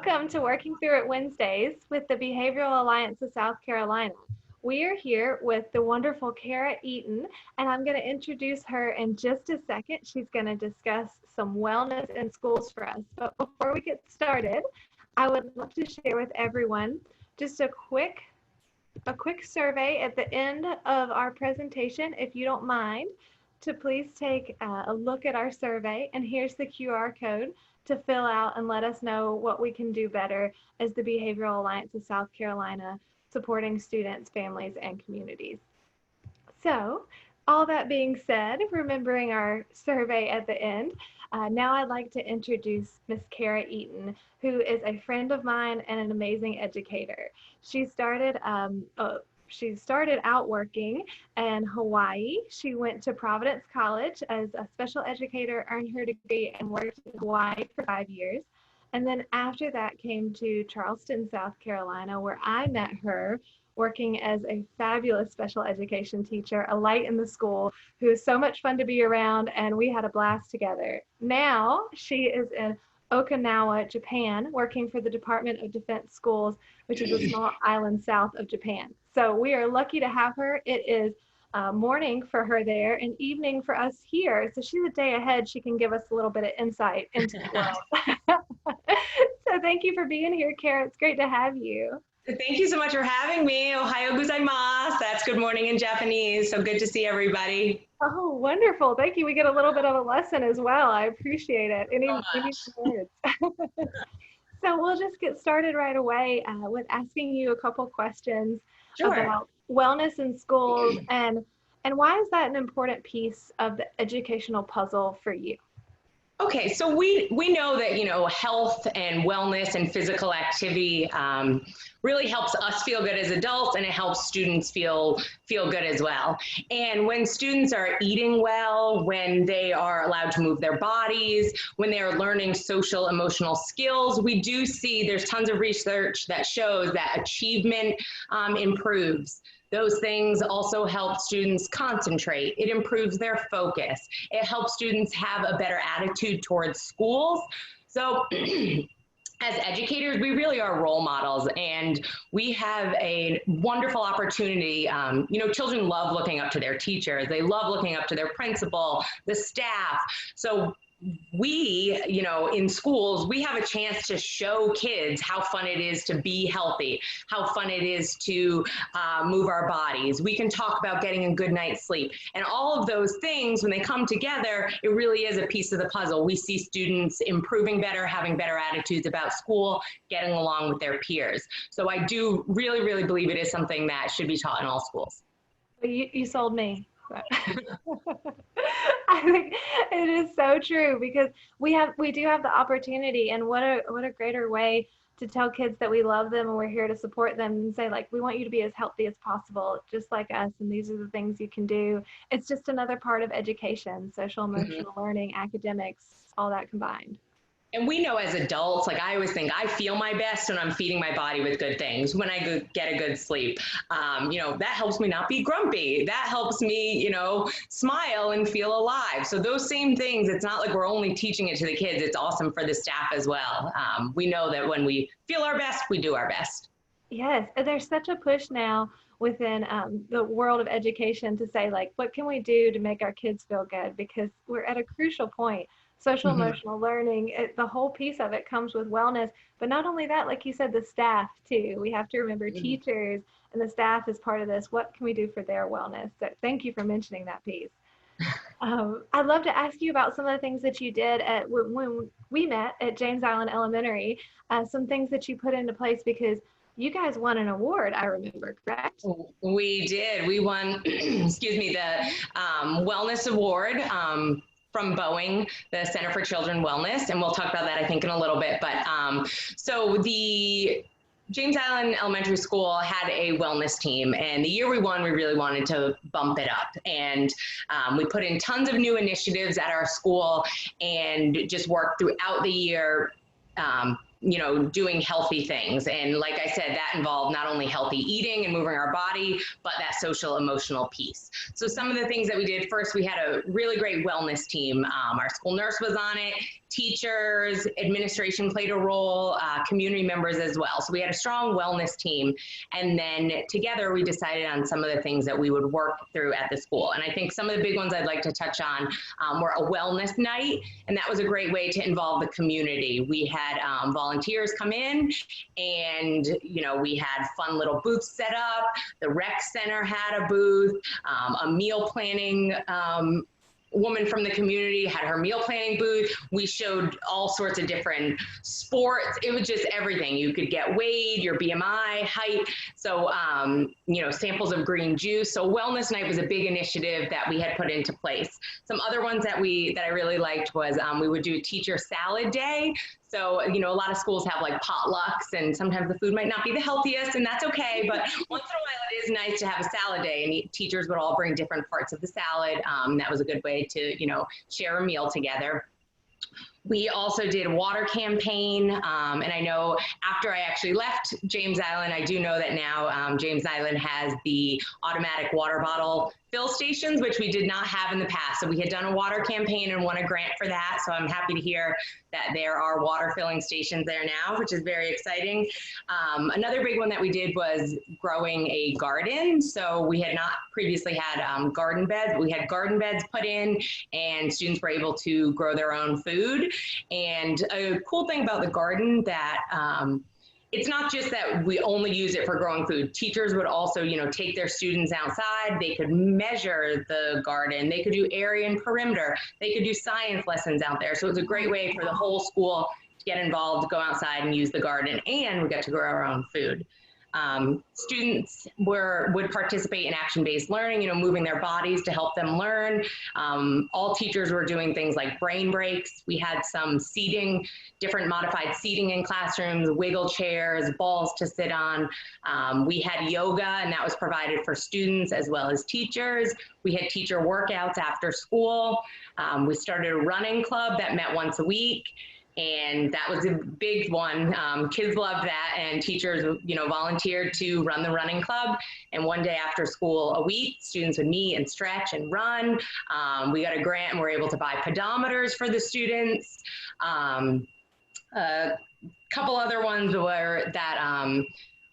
Welcome to Working Through It Wednesdays with the Behavioral Alliance of South Carolina. We are here with the wonderful Kara Eaton, and I'm going to introduce her in just a second. She's going to discuss some wellness in schools for us. But before we get started, I would love to share with everyone just a quick survey at the end of our presentation, if you don't mind, to please take a look at our survey. And here's the QR code to fill out and let us know what we can do better as the Behavioral Alliance of South Carolina, supporting students, families, and communities. So, all that being said, remembering our survey at the end, now I'd like to introduce Miss Kara Eaton, who is a friend of mine and an amazing educator. She started out working in Hawaii. She went to Providence College as a special educator, earned her degree, and worked in Hawaii for 5 years. And then after that came to Charleston, South Carolina, where I met her working as a fabulous special education teacher, a light in the school, who is so much fun to be around, and we had a blast together. Now she is in Okinawa, Japan, working for the Department of Defense Schools, which is a small island south of Japan. So we are lucky to have her. It is morning for her there and evening for us here. So she's a day ahead. She can give us a little bit of insight into the world. So thank you for being here, Kara. It's great to have you. Thank you so much for having me. Ohayo gozaimasu. That's good morning in Japanese. So good to see everybody. Oh, wonderful. Thank you. We get a little bit of a lesson as well. I appreciate it. Any words? So we'll just get started right away with asking you a couple questions about wellness in schools and why is that an important piece of the educational puzzle for you? Okay, so we know that, health and wellness and physical activity really helps us feel good as adults, and it helps students feel good as well. And when students are eating well, when they are allowed to move their bodies, when they are learning social emotional skills, we do see there's tons of research that shows that achievement improves. Those things also help students concentrate. It improves their focus. It helps students have a better attitude towards schools. So as educators, we really are role models, and we have a wonderful opportunity. Children love looking up to their teachers. They love looking up to their principal, the staff. So we, in schools, we have a chance to show kids how fun it is to be healthy, how fun it is to move our bodies. We can talk about getting a good night's sleep. And all of those things, when they come together, it really is a piece of the puzzle. We see students improving better, having better attitudes about school, getting along with their peers. So I do really, really believe it is something that should be taught in all schools. You sold me. I think it is so true, because we do have the opportunity, and what a greater way to tell kids that we love them and we're here to support them and say, like, we want you to be as healthy as possible, just like us, and these are the things you can do. It's just another part of education, social emotional learning, academics, all that combined. And we know as adults, like I always think, I feel my best when I'm feeding my body with good things, when I get a good sleep. That helps me not be grumpy. That helps me, smile and feel alive. So those same things, it's not like we're only teaching it to the kids. It's awesome for the staff as well. We know that when we feel our best, we do our best. Yes, there's such a push now within the world of education to say, like, what can we do to make our kids feel good? Because we're at a crucial point. Social emotional learning, the whole piece of it comes with wellness. But not only that, like you said, the staff too. We have to remember teachers and the staff is part of this. What can we do for their wellness? So thank you for mentioning that piece. I'd love to ask you about some of the things that you did when we met at James Island Elementary, some things that you put into place, because you guys won an award, I remember, correct? We did. We won, the Wellness Award from Boeing, the Center for Children Wellness, and we'll talk about that, I think, in a little bit. But so the James Island Elementary School had a wellness team, and the year we won, we really wanted to bump it up. And we put in tons of new initiatives at our school and just worked throughout the year doing healthy things. And like I said, that involved not only healthy eating and moving our body, but that social emotional piece. So some of the things that we did, first, we had a really great wellness team. Our school nurse was on it, teachers, administration played a role, community members as well. So we had a strong wellness team. And then together we decided on some of the things that we would work through at the school. And I think some of the big ones I'd like to touch on were a wellness night. And that was a great way to involve the community. We had volunteers come in, and we had fun little booths set up. The rec center had a booth, a meal planning woman from the community had her meal planning booth. We showed all sorts of different sports. It was just everything. You could get weighed, your BMI, height. So, samples of green juice. So wellness night was a big initiative that we had put into place. Some other ones that I really liked was we would do a teacher salad day. So, a lot of schools have like potlucks, and sometimes the food might not be the healthiest, and that's okay. But once in a while, it is nice to have a salad day, and teachers would all bring different parts of the salad. That was a good way to, share a meal together. We also did a water campaign, and I know after I actually left James Island, I do know that now James Island has the automatic water bottle fill stations, which we did not have in the past. So we had done a water campaign and won a grant for that. So I'm happy to hear that there are water filling stations there now, which is very exciting. Another big one that we did was growing a garden. So we had not previously had garden beds. We had garden beds put in, and students were able to grow their own food. And a cool thing about the garden that it's not just that we only use it for growing food. Teachers would also, take their students outside. They could measure the garden. They could do area and perimeter. They could do science lessons out there. So it's a great way for the whole school to get involved, go outside and use the garden, and we got to grow our own food. Students would participate in action-based learning, moving their bodies to help them learn. All teachers were doing things like brain breaks. We had some seating, different modified seating in classrooms, wiggle chairs, balls to sit on. We had yoga, and that was provided for students as well as teachers. We had teacher workouts after school. We started a running club that met once a week. And that was a big one. Kids loved that, and teachers, volunteered to run the running club. And one day after school a week, students would meet and stretch and run. We got a grant, and we're able to buy pedometers for the students. A couple other ones were that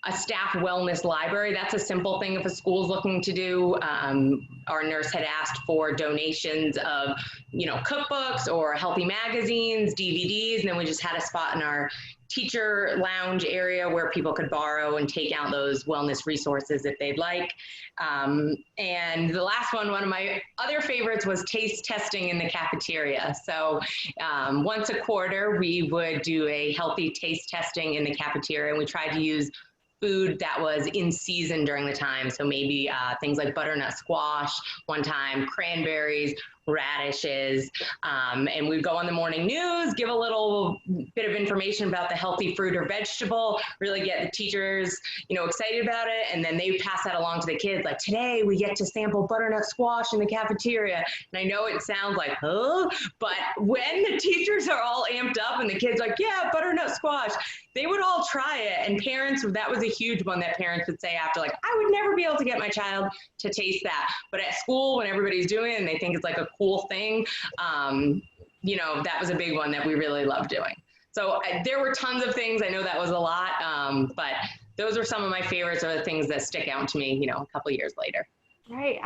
a staff wellness library. That's a simple thing if a school's looking to do. Our nurse had asked for donations of, cookbooks or healthy magazines, DVDs, and then we just had a spot in our teacher lounge area where people could borrow and take out those wellness resources if they'd like. And the last one of my other favorites was taste testing in the cafeteria. So once a quarter, we would do a healthy taste testing in the cafeteria, and we tried to use food that was in season during the time. So maybe things like butternut squash one time, cranberries, radishes, and we'd go on the morning news, give a little bit of information about the healthy fruit or vegetable, really get the teachers, excited about it, and then they pass that along to the kids, like, today we get to sample butternut squash in the cafeteria. And I know it sounds like, but when the teachers are all amped up and the kids like, yeah, butternut squash, they would all try it. And parents, that was a huge one that parents would say after, like, I would never be able to get my child to taste that. But at school, when everybody's doing it and they think it's like a cool thing, that was a big one that we really loved doing. So there were tons of things. I know that was a lot, but those are some of my favorites, or the things that stick out to me, a couple years later. Right.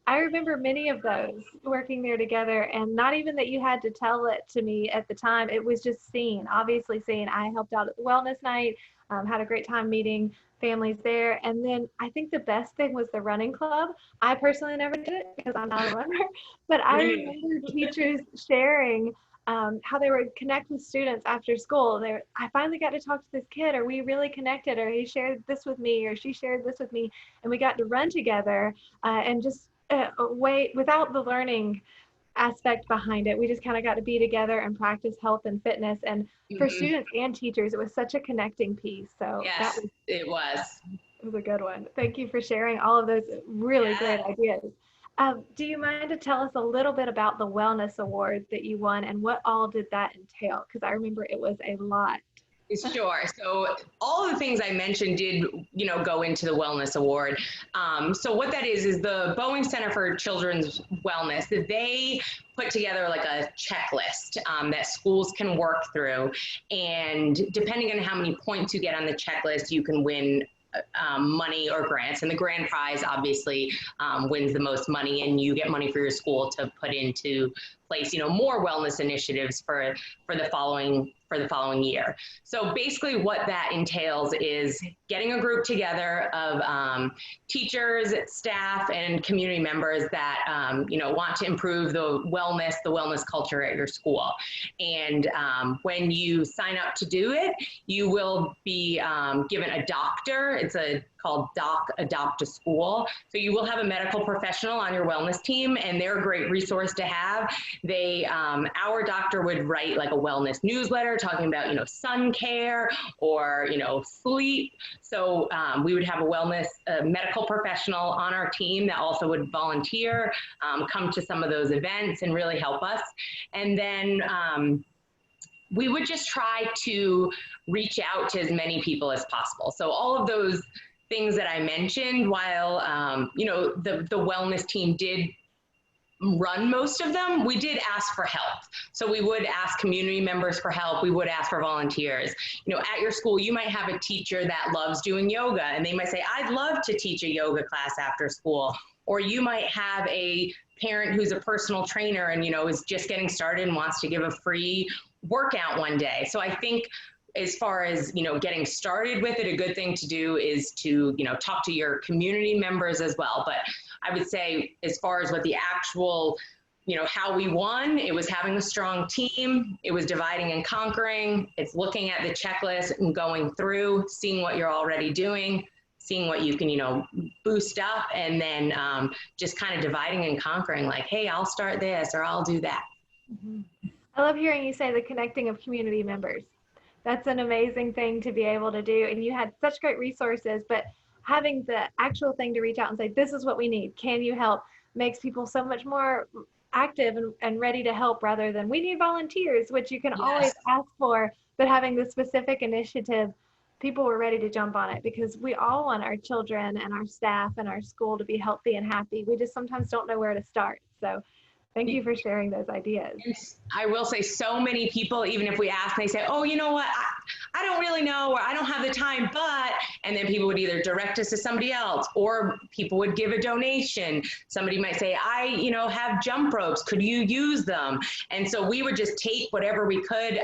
I remember many of those working there together, and not even that you had to tell it to me at the time. It was just obviously seen. I helped out at the wellness night, had a great time meeting families there. And then I think the best thing was the running club. I personally never did it because I'm not a runner, but I remember teachers sharing how they would connect with students after school. I finally got to talk to this kid, or we really connected, or he shared this with me, or she shared this with me, and we got to run together and just without the learning aspect behind it. We just kind of got to be together and practice health and fitness. And for students and teachers, it was such a connecting piece. So yes, it was a good one. Thank you for sharing all of those really great ideas. Do you mind to tell us a little bit about the wellness award that you won, and what all did that entail? Because I remember it was a lot. Sure. So all of the things I mentioned did, go into the wellness award. So what that is the Boeing Center for Children's Wellness. They put together like a checklist that schools can work through, and depending on how many points you get on the checklist, you can win money or grants. And the grand prize obviously wins the most money, and you get money for your school to put into place, more wellness initiatives for the following year. So basically what that entails is getting a group together of teachers, staff, and community members that, want to improve the wellness culture at your school. And when you sign up to do it, you will be given a doctor. It's called Adopt a School. So you will have a medical professional on your wellness team, and they're a great resource to have. Our doctor would write like a wellness newsletter talking about, sun care or, sleep. So we would have a medical professional on our team that also would volunteer, come to some of those events and really help us. And then we would just try to reach out to as many people as possible. So all of those things that I mentioned, while, the wellness team did run most of them, we did ask for help. So we would ask community members for help. We would ask for volunteers. At your school, you might have a teacher that loves doing yoga, and they might say, I'd love to teach a yoga class after school. Or you might have a parent who's a personal trainer and, is just getting started and wants to give a free workout one day. So I think as far as, getting started with it, a good thing to do is to, talk to your community members as well. But I would say as far as what the actual, how we won, it was having a strong team. It was dividing and conquering. It's looking at the checklist and going through, seeing what you're already doing, seeing what you can, boost up, and then just kind of dividing and conquering, like, hey, I'll start this or I'll do that. Mm-hmm. I love hearing you say the connecting of community members. That's an amazing thing to be able to do. And you had such great resources, but having the actual thing to reach out and say, this is what we need, can you help, makes people so much more active and ready to help, rather than we need volunteers, which you can always ask for. But having the specific initiative, people were ready to jump on it, because we all want our children and our staff and our school to be healthy and happy. We just sometimes don't know where to start. So thank you for sharing those ideas. I will say, so many people, even if we ask, they say, oh, you know what, I don't really know, or I don't have the time, but, and then people would either direct us to somebody else, or people would give a donation. Somebody might say, I, have jump ropes, could you use them? And so we would just take whatever we could.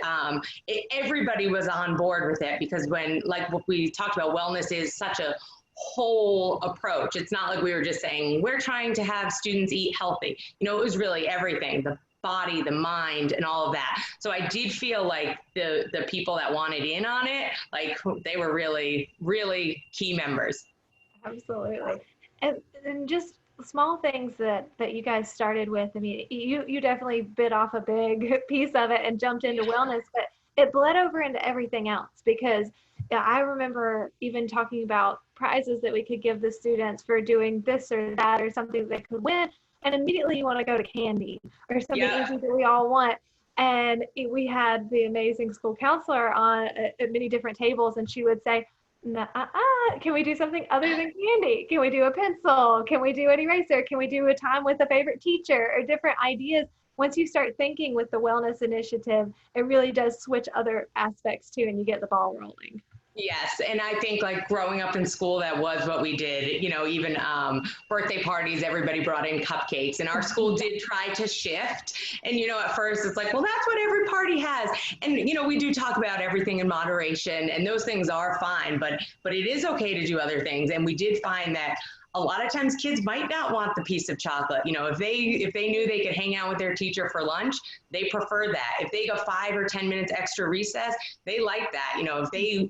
Everybody was on board with it, because when, like what we talked about, wellness is such a whole approach. It's not like we were just saying, we're trying to have students eat healthy. It was really everything, the body, the mind, and all of that. So I did feel like the people that wanted in on it, like they were really, really key members. Absolutely. And just small things that you guys started with. I mean, you definitely bit off a big piece of it and jumped into wellness, but it bled over into everything else, because I remember even talking about prizes that we could give the students for doing this or that, or something that they could win. And immediately you want to go to candy or something easy that we all want. And we had the amazing school counselor on at many different tables, and she would say, can we do something other than candy? Can we do a pencil? Can we do an eraser? Can we do a time with a favorite teacher, or different ideas? Once you start thinking with the wellness initiative, it really does switch other aspects too, and you get the ball rolling. Yes, and I think like growing up in school, that was what we did. Even birthday parties, everybody brought in cupcakes, and our school did try to shift. And at first it's like, well, that's what every party has. And we do talk about everything in moderation, and those things are fine, but it is okay to do other things. And we did find that a lot of times kids might not want the piece of chocolate. If they knew they could hang out with their teacher for lunch, they prefer that. If they go 5 or 10 minutes extra recess, they like that. If they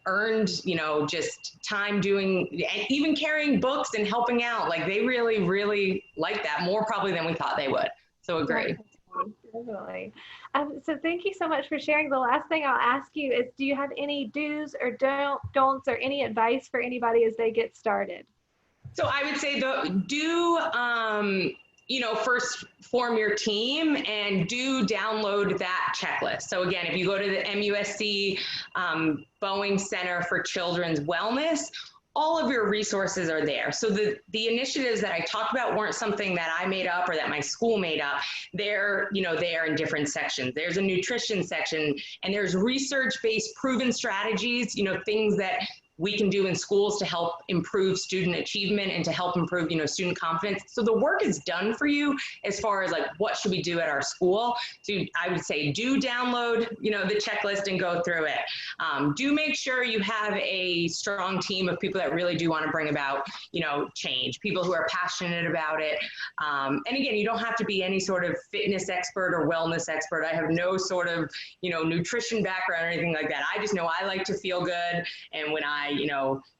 earned, just time doing, and even carrying books and helping out, like they really, really like that, more probably than we thought they would. So agree. Definitely. So thank you so much for sharing. The last thing I'll ask you is, do you have any do's or don'ts or any advice for anybody as they get started? So I would say first form your team and do download that checklist. So again, if you go to the MUSC Boeing Center for Children's Wellness, all of your resources are there. So the initiatives that I talked about weren't something that I made up or that my school made up. They're, they are in different sections. There's a nutrition section, and there's research-based proven strategies, things that we can do in schools to help improve student achievement and to help improve, student confidence. So the work is done for you as far as like, what should we do at our school? So I would say do download, the checklist and go through it. Do make sure you have a strong team of people that really do want to bring about, change, people who are passionate about it. And again, you don't have to be any sort of fitness expert or wellness expert. I have no sort of, nutrition background or anything like that. I just know I like to feel good. And when I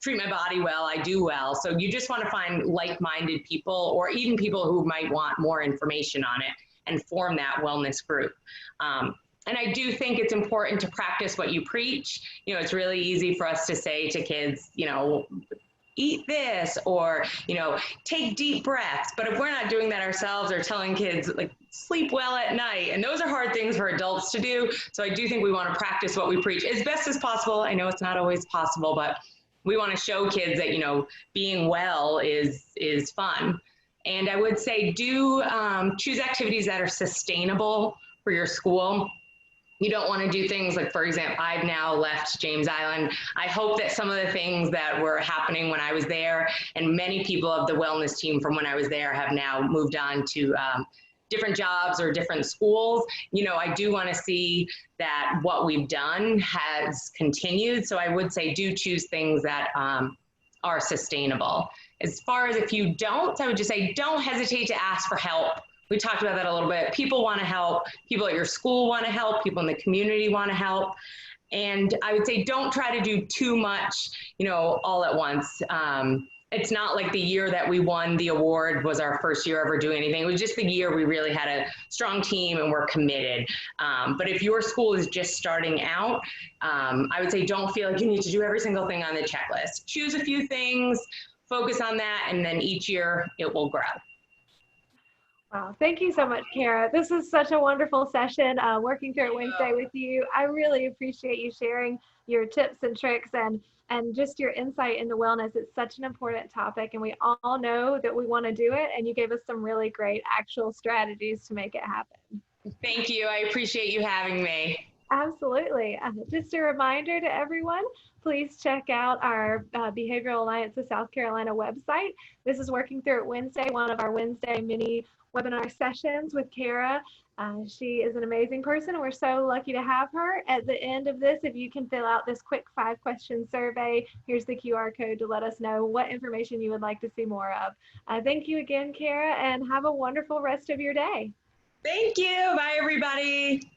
treat my body well, I do well. So you just want to find like-minded people, or even people who might want more information on it, and form that wellness group. And I do think it's important to practice what you preach. It's really easy for us to say to kids, eat this, or, take deep breaths. But if we're not doing that ourselves, or telling kids like sleep well at night, and those are hard things for adults to do. So I do think we want to practice what we preach as best as possible. I know it's not always possible, but we want to show kids that, being well is fun. And I would say do choose activities that are sustainable for your school. You don't want to do things like, for example, I've now left James Island. I hope that some of the things that were happening when I was there, and many people of the wellness team from when I was there have now moved on to different jobs or different schools. I do want to see that what we've done has continued. So I would say do choose things that are sustainable. As far as if you don't, I would just say don't hesitate to ask for help. We talked about that a little bit. People want to help. People at your school want to help. People in the community want to help. And I would say don't try to do too much, all at once. It's not like the year that we won the award was our first year ever doing anything. It was just the year we really had a strong team and we're committed. But if your school is just starting out, I would say don't feel like you need to do every single thing on the checklist. Choose a few things, focus on that, and then each year it will grow. Wow, thank you so much, Kara. This is such a wonderful session, working through it Wednesday with you. I really appreciate you sharing your tips and tricks and just your insight into wellness. It's such an important topic, and we all know that we want to do it, and you gave us some really great actual strategies to make it happen. Thank you. I appreciate you having me. Absolutely. Just a reminder to everyone, please check out our Behavioral Alliance of South Carolina website. This is Working Through It Wednesday, one of our Wednesday mini webinar sessions with Kara. She is an amazing person, and we're so lucky to have her. At the end of this, if you can fill out this quick 5-question survey, here's the QR code to let us know what information you would like to see more of. Thank you again, Kara, and have a wonderful rest of your day. Thank you. Bye, everybody.